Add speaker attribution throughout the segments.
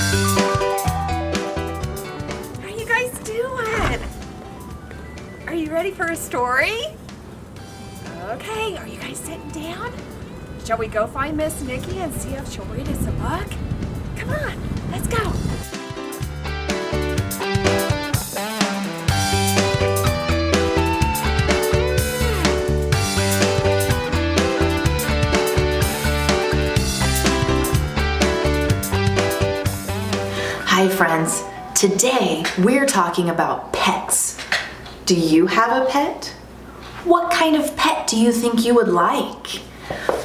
Speaker 1: How you guys doing? Are you ready for a story? Okay, are you guys sitting down? Shall we go find Miss Nikki and see if she'll read us a book? Come on, let's go.
Speaker 2: Hi friends, today we're talking about pets. Do you have a pet? What kind of pet do you think you would like?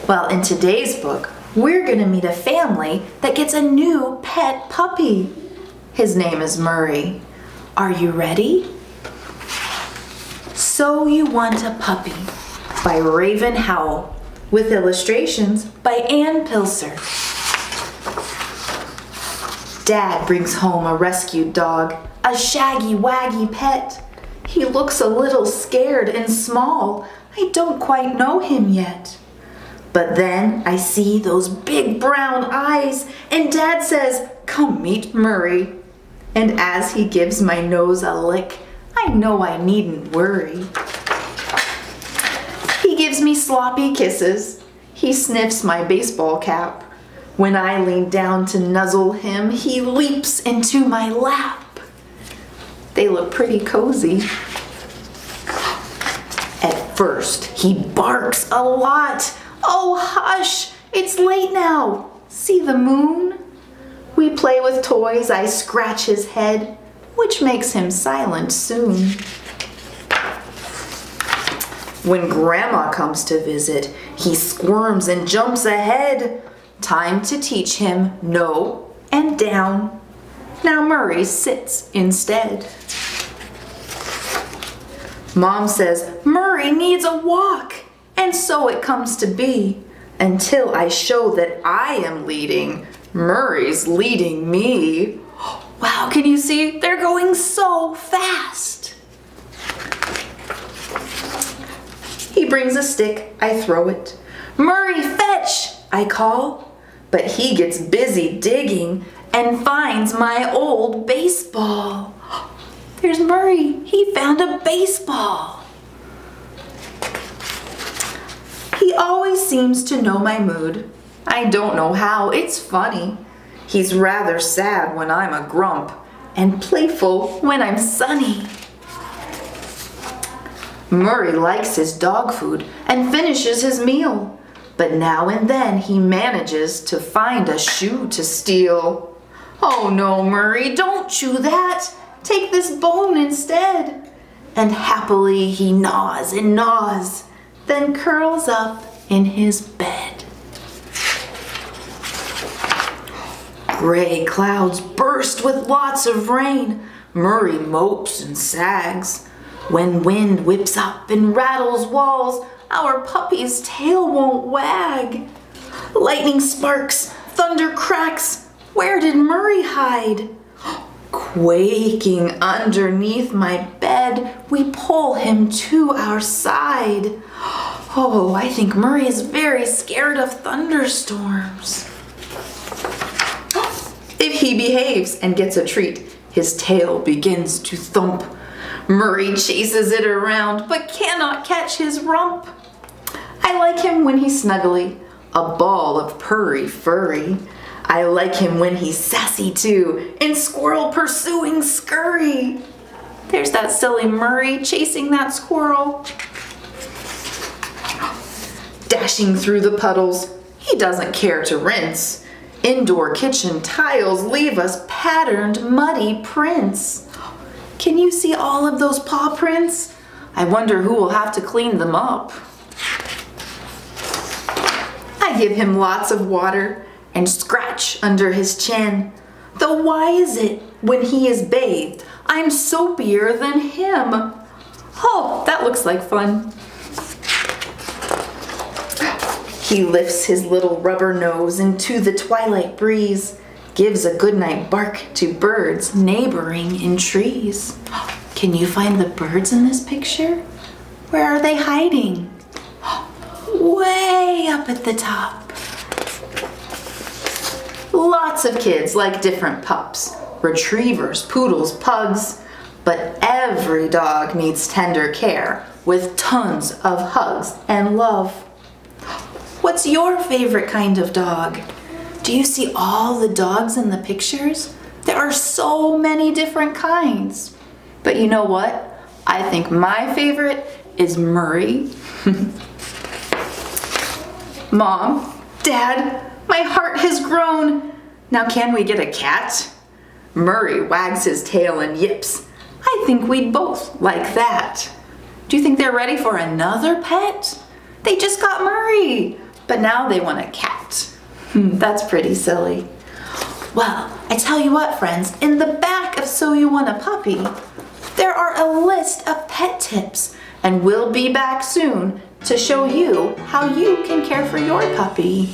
Speaker 2: Well, in today's book, we're gonna meet a family that gets a new pet puppy. His name is Murray. Are you ready? So You Want a Puppy by Raven Howell with illustrations by Ann Pilicer. Dad brings home a rescued dog, a shaggy waggy pet. He looks a little scared and small. I don't quite know him yet. But then I see those big brown eyes and Dad says, "Come meet Murray." And as he gives my nose a lick, I know I needn't worry. He gives me sloppy kisses. He sniffs my baseball cap. When I lean down to nuzzle him, he leaps into my lap. They look pretty cozy. At first, he barks a lot. Oh, hush, it's late now. See the moon? We play with toys, I scratch his head, which makes him silent soon. When Grandma comes to visit, he squirms and jumps ahead. Time to teach him no and down. Now Murray sits instead. Mom says Murray needs a walk, and so it comes to be. Until I show that I am leading, Murray's leading me. Wow, can you see? They're going so fast. He brings a stick, I throw it. Murray, fetch, I call. But he gets busy digging and finds my old baseball. There's Murray, he found a baseball. He always seems to know my mood. I don't know how, it's funny. He's rather sad when I'm a grump and playful when I'm sunny. Murray likes his dog food and finishes his meal. But now and then he manages to find a shoe to steal. Oh no, Murray, don't chew that. Take this bone instead. And happily he gnaws and gnaws, then curls up in his bed. Gray clouds burst with lots of rain. Murray mopes and sags. When wind whips up and rattles walls, our puppy's tail won't wag. Lightning sparks, thunder cracks. Where did Murray hide? Quaking underneath my bed, we pull him to our side. Oh, I think Murray is very scared of thunderstorms. If he behaves and gets a treat, his tail begins to thump. Murray chases it around, but cannot catch his rump. I like him when he's snuggly, a ball of purry furry. I like him when he's sassy too, and squirrel pursuing scurry. There's that silly Murray chasing that squirrel. Dashing through the puddles, he doesn't care to rinse. Indoor kitchen tiles leave us patterned, muddy prints. Can you see all of those paw prints? I wonder who will have to clean them up. I give him lots of water and scratch under his chin. Though why is it when he is bathed, I'm soapier than him? Oh, that looks like fun. He lifts his little rubber nose into the twilight breeze, gives a goodnight bark to birds neighboring in trees. Can you find the birds in this picture? Where are they hiding? Way up at the top. Lots of kids like different pups, retrievers, poodles, pugs, but every dog needs tender care with tons of hugs and love. What's your favorite kind of dog? Do you see all the dogs in the pictures? There are so many different kinds. But you know what? I think my favorite is Murray. Mom, Dad, my heart has grown. Now can we get a cat? Murray wags his tail and yips. I think we'd both like that. Do you think they're ready for another pet? They just got Murray, but now they want a cat. That's pretty silly. Well, I tell you what, friends, in the back of So You Want a Puppy, there are a list of pet tips, and we'll be back soon to show you how you can care for your puppy.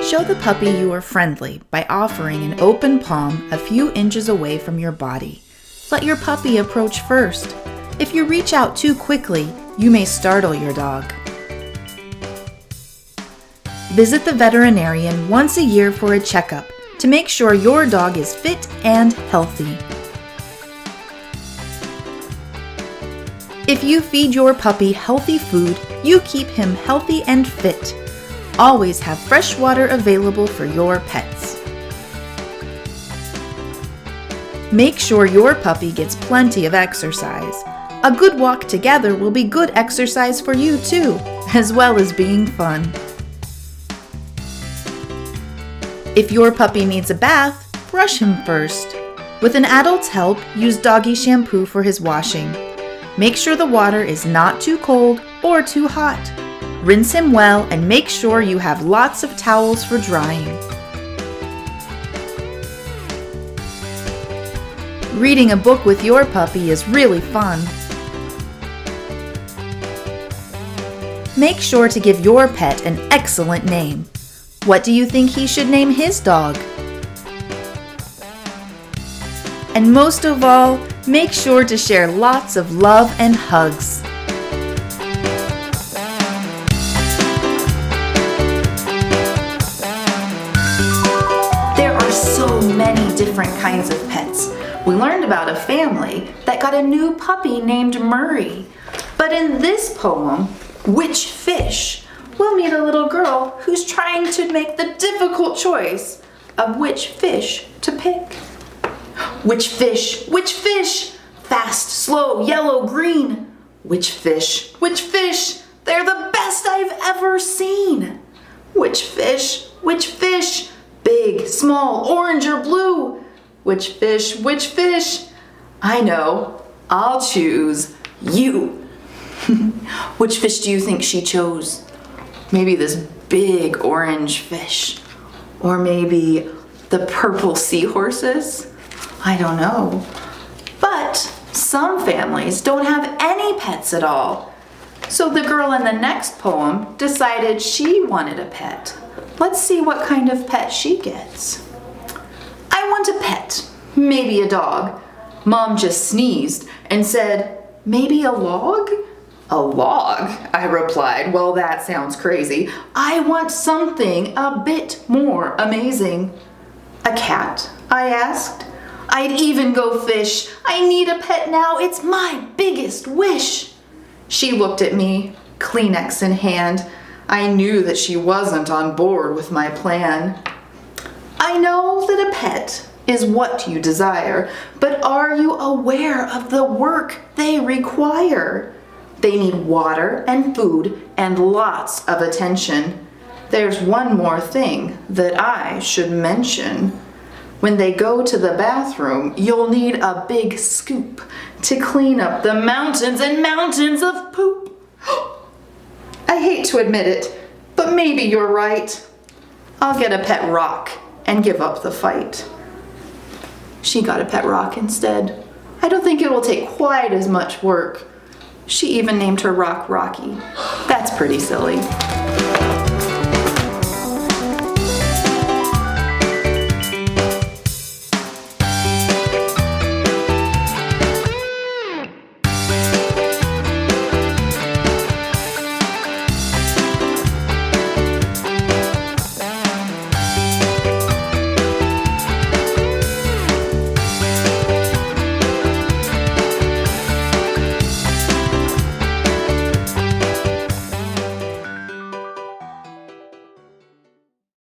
Speaker 2: Show the puppy you are friendly by offering an open palm a few inches away from your body. Let your puppy approach first. If you reach out too quickly, you may startle your dog. Visit the veterinarian once a year for a checkup to make sure your dog is fit and healthy. If you feed your puppy healthy food, you keep him healthy and fit. Always have fresh water available for your pets. Make sure your puppy gets plenty of exercise. A good walk together will be good exercise for you too, as well as being fun. If your puppy needs a bath, brush him first. With an adult's help, use doggy shampoo for his washing. Make sure the water is not too cold or too hot. Rinse him well and make sure you have lots of towels for drying. Reading a book with your puppy is really fun. Make sure to give your pet an excellent name. What do you think he should name his dog? And most of all, make sure to share lots of love and hugs. There are so many different kinds of pets. We learned about a family that got a new puppy named Murray. But in this poem, Which Fish?, we'll meet a little girl who's trying to make the difficult choice of which fish to pick. Which fish? Which fish? Fast, slow, yellow, green. Which fish? Which fish? They're the best I've ever seen. Which fish? Which fish? Big, small, orange or blue. Which fish? Which fish? I know. I'll choose you. Which fish do you think she chose? Maybe this big orange fish. Or maybe the purple seahorses? I don't know. But some families don't have any pets at all. So the girl in the next poem decided she wanted a pet. Let's see what kind of pet she gets. I want a pet, maybe a dog. Mom just sneezed and said, maybe a log? A log? I replied, well, that sounds crazy. I want something a bit more amazing. A cat? I asked. I'd even go fish. I need a pet now. It's my biggest wish. She looked at me, Kleenex in hand. I knew that she wasn't on board with my plan. I know that a pet is what you desire, but are you aware of the work they require? They need water and food and lots of attention. There's one more thing that I should mention. When they go to the bathroom, you'll need a big scoop to clean up the mountains and mountains of poop. I hate to admit it, but maybe you're right. I'll get a pet rock and give up the fight. She got a pet rock instead. I don't think it will take quite as much work. She even named her rock Rocky. That's pretty silly.